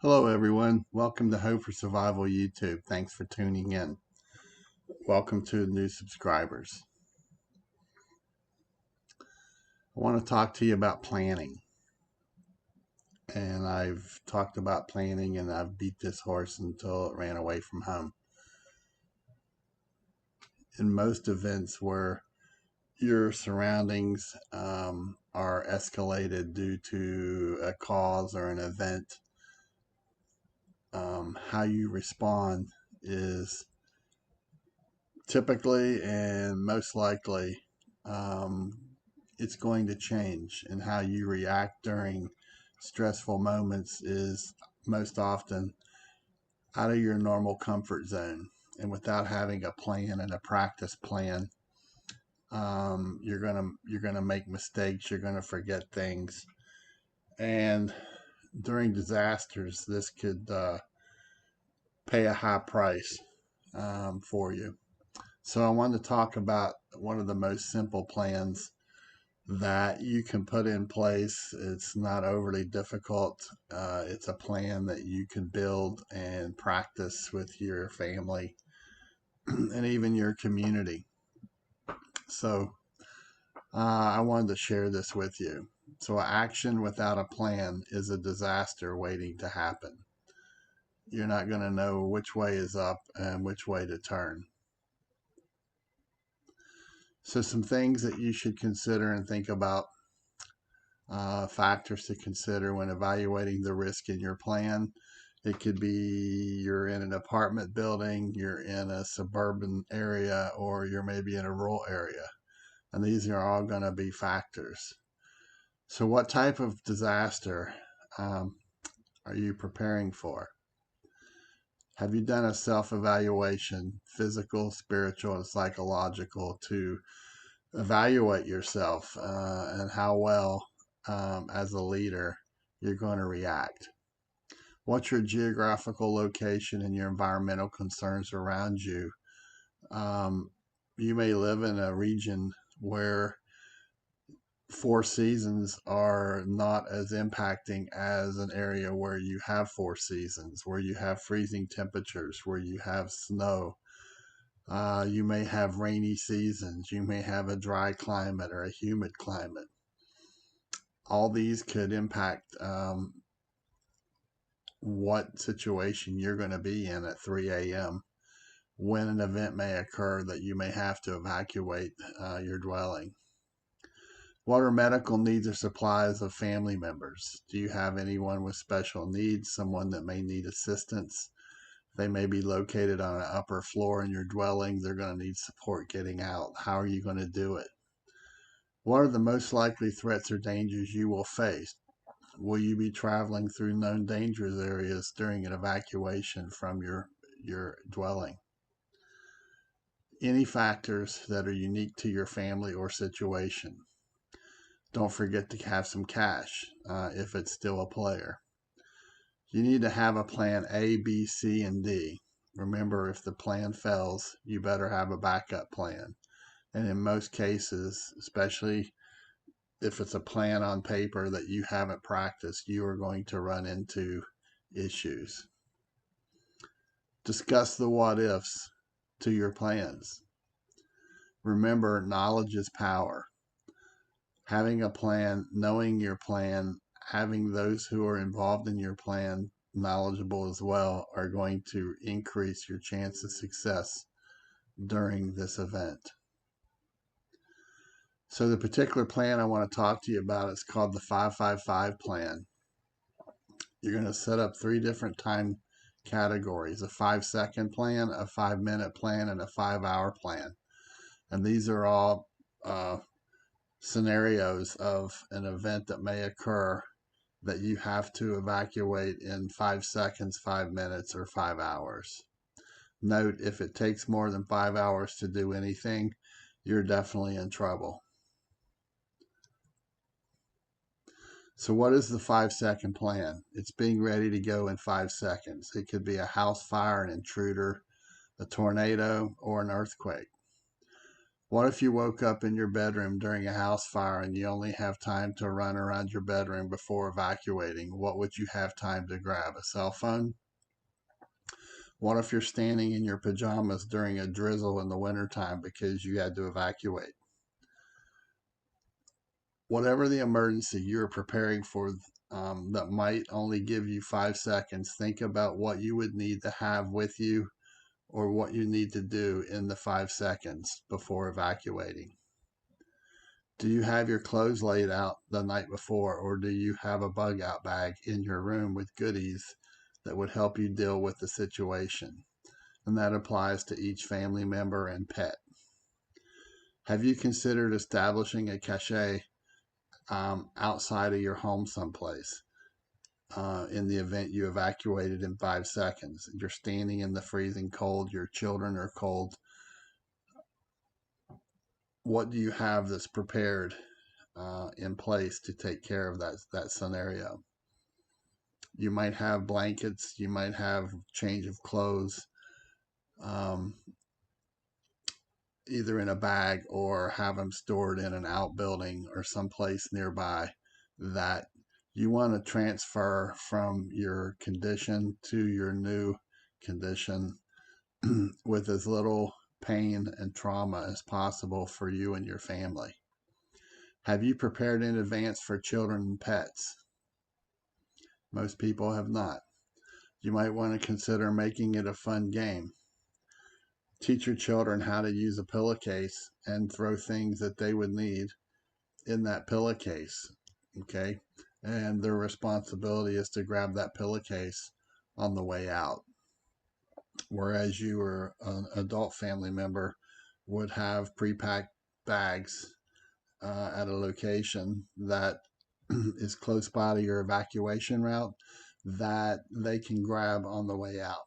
Hello, everyone. Welcome to Hope for Survival YouTube. Thanks for tuning in. Welcome to the new subscribers. I want to talk to you about planning. And I've talked about planning and I've beat this horse until it ran away from home. In most events where your surroundings are escalated due to a cause or an event, how you respond is typically and most likely um, it's going to change, and how you react during stressful moments is most often out of your normal comfort zone. And without having a plan and a practice plan, you're gonna make mistakes. You're gonna forget things, and during disasters, this could pay a high price for you. So I wanted to talk about one of the most simple plans that you can put in place. It's not overly difficult. It's a plan that you can build and practice with your family and even your community. So I wanted to share this with you. So, action without a plan is a disaster waiting to happen. You're not going to know which way is up and which way to turn. So, some things that you should consider and think about, factors to consider when evaluating the risk in your plan. It could be you're in an apartment building, you're in a suburban area, or you're maybe in a rural area. And these are all going to be factors. So, what type of disaster um, are you preparing for? Have you done a self evaluation, physical, spiritual, and psychological, to evaluate yourself and how well, as a leader, you're going to react? What's your geographical location and your environmental concerns around you? Um, you may live in a region where four seasons are not as impacting as an area where you have four seasons, where you have freezing temperatures, where you have snow. You may have rainy seasons. You may have a dry climate or a humid climate. All these could impact what situation you're going to be in at 3 a.m. when an event may occur that you may have to evacuate your dwelling. What are medical needs or supplies of family members? Do you have anyone with special needs, someone that may need assistance? They may be located on an upper floor in your dwelling. They're going to need support getting out. How are you going to do it? What are the most likely threats or dangers you will face? Will you be traveling through known dangerous areas during an evacuation from your dwelling? Any factors that are unique to your family or situation. Don't forget to have some cash if it's still a player. You need to have a plan A, B, C, and D. Remember, if the plan fails, you better have a backup plan. And in most cases, especially if it's a plan on paper that you haven't practiced, you are going to run into issues. Discuss the what ifs to your plans. Remember, knowledge is power. Having a plan, knowing your plan, having those who are involved in your plan knowledgeable as well are going to increase your chance of success during this event. So, the particular plan I want to talk to you about is called the 555 plan. You're going to set up three different time categories: a 5-second plan, a 5-minute plan, and a 5-hour plan. And these are all scenarios of an event that may occur that you have to evacuate in 5 seconds, 5 minutes, or 5 hours. Note, if it takes more than 5 hours to do anything, you're definitely in trouble. So, what is the 5-second plan? It's being ready to go in 5 seconds. It could be a house fire, an intruder, a tornado, or an earthquake. What if you woke up in your bedroom during a house fire and you only have time to run around your bedroom before evacuating? What would you have time to grab? A cell phone? What if you're standing in your pajamas during a drizzle in the wintertime because you had to evacuate? Whatever the emergency you're preparing for that might only give you 5 seconds, think about what you would need to have with you or what you need to do in the 5 seconds before evacuating. Do you have your clothes laid out the night before, or do you have a bug out bag in your room with goodies that would help you deal with the situation? And that applies to each family member and pet. Have you considered establishing a cache outside of your home someplace in the event you evacuated in 5 seconds? You're standing in the freezing cold, your children are cold. What do you have that's prepared in place to take care of that scenario? You might have blankets, you might have change of clothes, um, either in a bag or have them stored in an outbuilding or someplace nearby that you want to transfer from your condition to your new condition with as little pain and trauma as possible for you and your family. Have you prepared in advance for children and pets? Most people have not. You might want to consider making it a fun game. Teach your children how to use a pillowcase and throw things that they would need in that pillowcase. Okay. And their responsibility is to grab that pillowcase on the way out. Whereas you or an adult family member would have pre-packed bags at a location that is close by to your evacuation route that they can grab on the way out.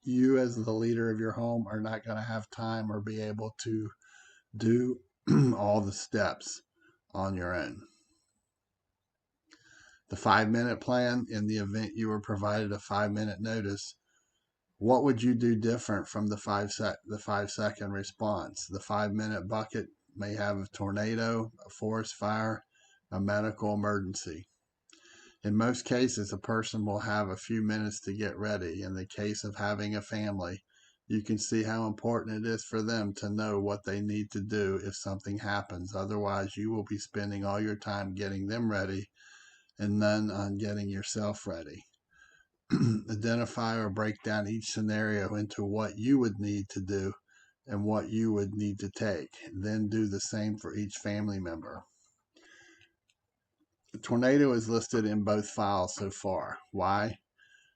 You, as the leader of your home, are not going to have time or be able to do all the steps on your own. The 5-minute plan, in the event you were provided a 5-minute notice, what would you do different from the 5-second response? The 5-minute bucket may have a tornado, a forest fire, a medical emergency. In most cases, a person will have a few minutes to get ready. In the case of having a family, you can see how important it is for them to know what they need to do if something happens. Otherwise, you will be spending all your time getting them ready and none on getting yourself ready. Identify or break down each scenario into what you would need to do and what you would need to take. Then do the same for each family member. The tornado is listed in both files so far. Why?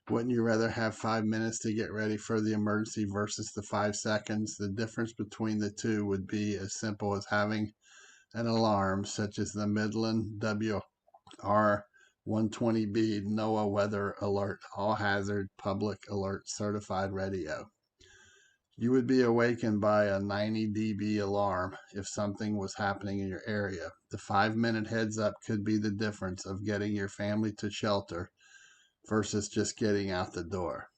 Wouldn't you rather have 5 minutes to get ready for the emergency versus the 5 seconds? The difference between the two would be as simple as having an alarm, such as the Midland WR 120B NOAA Weather Alert All Hazard Public Alert Certified Radio. You would be awakened by a 90 dB alarm if something was happening in your area. The 5-minute heads up could be the difference of getting your family to shelter versus just getting out the door.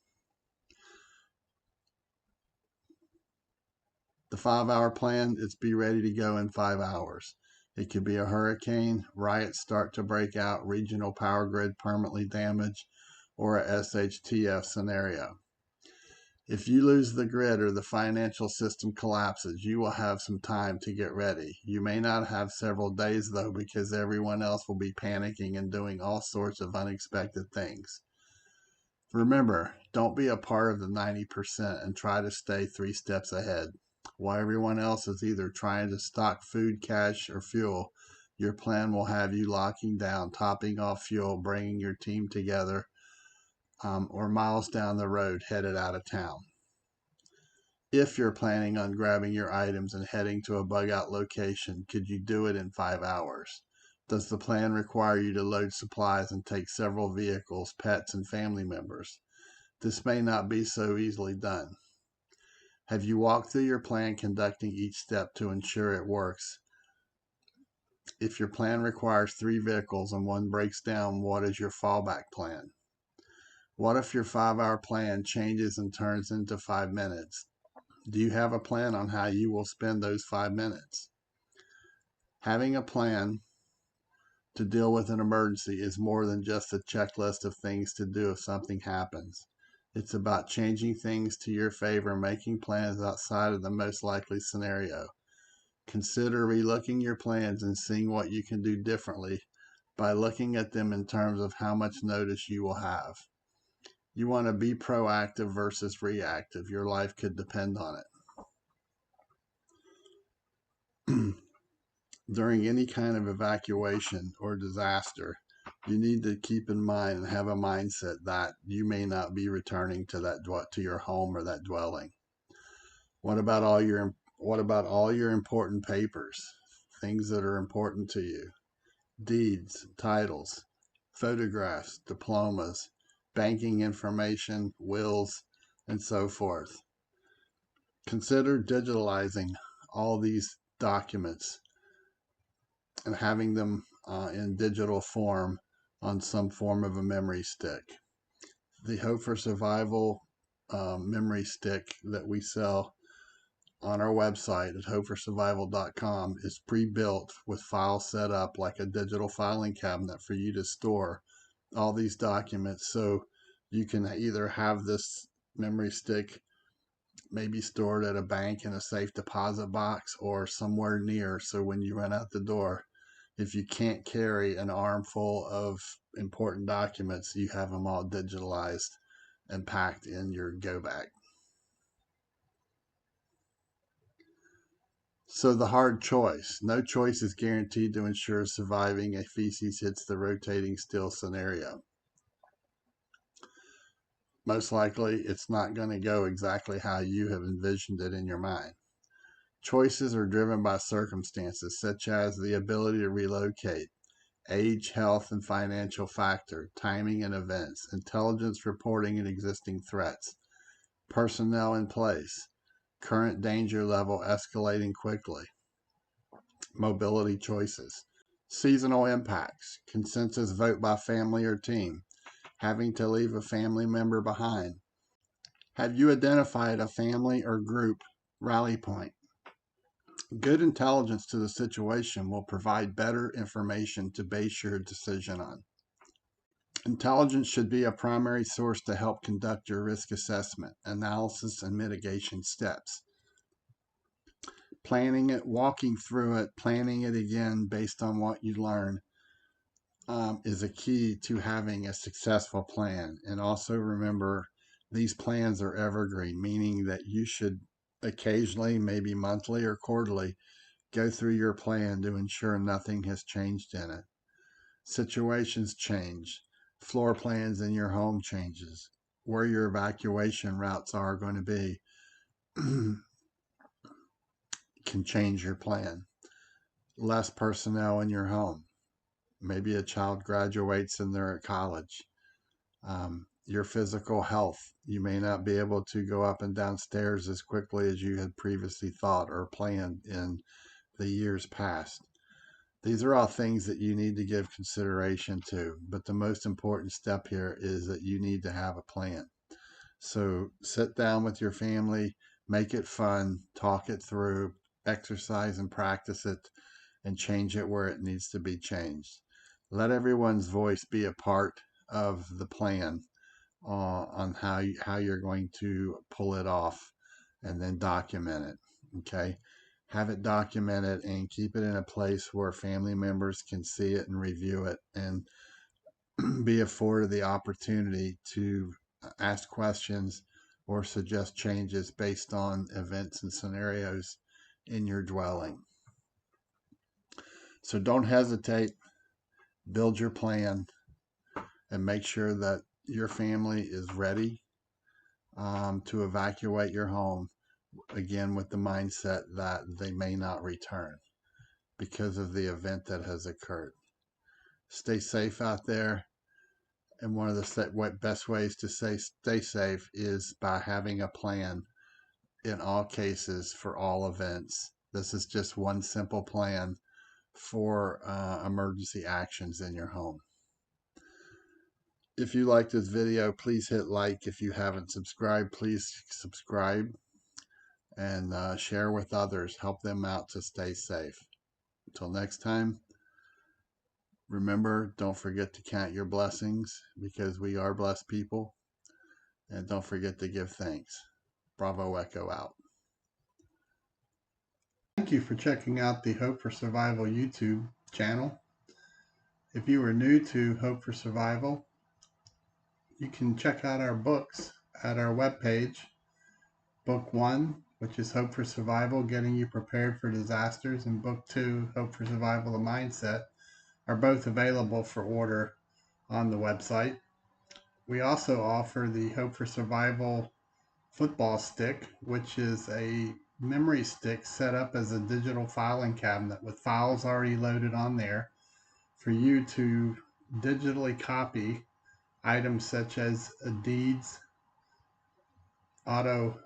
The 5-hour plan is be ready to go in 5 hours. It could be a hurricane, riots start to break out, regional power grid permanently damaged, or a SHTF scenario. If you lose the grid or the financial system collapses, you will have some time to get ready. You may not have several days though, because everyone else will be panicking and doing all sorts of unexpected things. Remember, don't be a part of the 90% and try to stay 3 steps ahead. While everyone else is either trying to stock food, cash, or fuel, your plan will have you locking down, topping off fuel, bringing your team together, or miles down the road headed out of town. If you're planning on grabbing your items and heading to a bug out location, could you do it in 5 hours? Does the plan require you to load supplies and take several vehicles, pets, and family members? This may not be so easily done. Have you walked through your plan, conducting each step to ensure it works? If your plan requires 3 vehicles and one breaks down, what is your fallback plan? What if your 5-hour plan changes and turns into 5 minutes? Do you have a plan on how you will spend those 5 minutes? Having a plan to deal with an emergency is more than just a checklist of things to do if something happens. It's about changing things to your favor, making plans outside of the most likely scenario. Consider relooking your plans and seeing what you can do differently by looking at them in terms of how much notice you will have. You want to be proactive versus reactive. Your life could depend on it. During any kind of evacuation or disaster, you need to keep in mind and have a mindset that you may not be returning to your home or that dwelling. What about all your important papers, things that are important to you? Deeds, titles, photographs, diplomas, banking information, wills, and so forth. Consider digitalizing all these documents and having them in digital form on some form of a memory stick. The Hope for Survival memory stick that we sell on our website at hopeforsurvival.com is pre-built with files set up like a digital filing cabinet for you to store all these documents, so you can either have this memory stick maybe stored at a bank in a safe deposit box or somewhere near, so when you run out the door, if you can't carry an armful of important documents, you have them all digitalized and packed in your go bag. So the hard choice. No choice is guaranteed to ensure surviving a feces hits the rotating still scenario. Most likely, it's not going to go exactly how you have envisioned it in your mind. Choices are driven by circumstances such as the ability to relocate, age, health, and financial factor, timing and events, intelligence reporting and existing threats, personnel in place, current danger level escalating quickly, mobility choices, seasonal impacts, consensus vote by family or team, having to leave a family member behind. Have you identified a family or group rally point? Good intelligence to the situation will provide better information to base your decision on. Intelligence should be a primary source to help conduct your risk assessment, analysis, and mitigation steps. Planning it, walking through it, planning it again based on what you learn is a key to having a successful plan. And also remember, these plans are evergreen, meaning that you should occasionally, maybe monthly or quarterly, go through your plan to ensure nothing has changed in it. Situations change. Floor plans in your home changes. Where your evacuation routes are going to be can change your plan. Less personnel in your home. Maybe a child graduates and they're at college. Your physical health. You may not be able to go up and down stairs as quickly as you had previously thought or planned in the years past. These are all things that you need to give consideration to, but the most important step here is that you need to have a plan. So sit down with your family, make it fun, talk it through, exercise and practice it, and change it where it needs to be changed. Let everyone's voice be a part of the plan on how you're going to pull it off, and then document it. Okay, have it documented and keep it in a place where family members can see it and review it, and be afforded the opportunity to ask questions or suggest changes based on events and scenarios in your dwelling. So don't hesitate, build your plan, and make sure that your family is ready to evacuate your home, again with the mindset that they may not return because of the event that has occurred. Stay safe out there, and one of the best ways to stay safe is by having a plan in all cases for all events. This is just one simple plan for emergency actions in your home. If you like this video, please hit like. If you haven't subscribed, please subscribe. and share with others. Help them out to stay safe. Until next time, remember, don't forget to count your blessings because we are blessed people. And don't forget to give thanks. Bravo Echo out. Thank you for checking out the Hope for Survival YouTube channel. If you are new to Hope for Survival, you can check out our books at our webpage. Book 1, which is Hope for Survival, Getting You Prepared for Disasters, and Book 2, Hope for Survival, The Mindset, are both available for order on the website. We also offer the Hope for Survival football stick, which is a memory stick set up as a digital filing cabinet with files already loaded on there for you to digitally copy items such as deeds, auto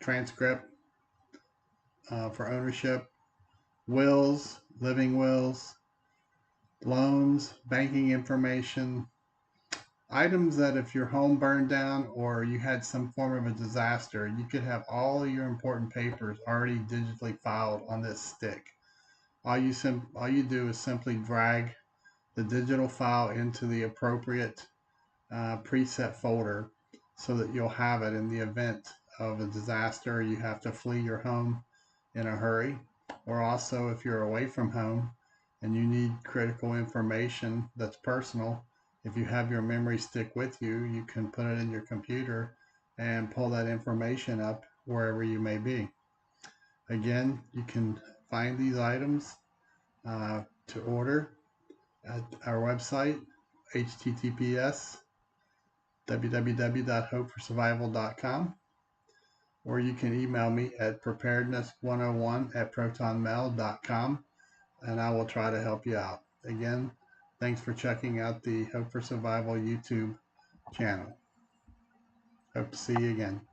transcript for ownership, wills, living wills, loans, banking information, items that if your home burned down or you had some form of a disaster, you could have all your important papers already digitally filed on this stick. All you do is simply drag the digital file into the appropriate preset folder so that you'll have it in the event of a disaster. You have to flee your home in a hurry, or also if you're away from home and you need critical information that's personal, if you have your memory stick with you, you can put it in your computer and pull that information up wherever you may be. Again, you can find these items to order at our website, https www.hopeforsurvival.com, or you can email me at preparedness101@protonmail.com, and I will try to help you out. Again, thanks for checking out the Hope for Survival YouTube channel. Hope to see you again.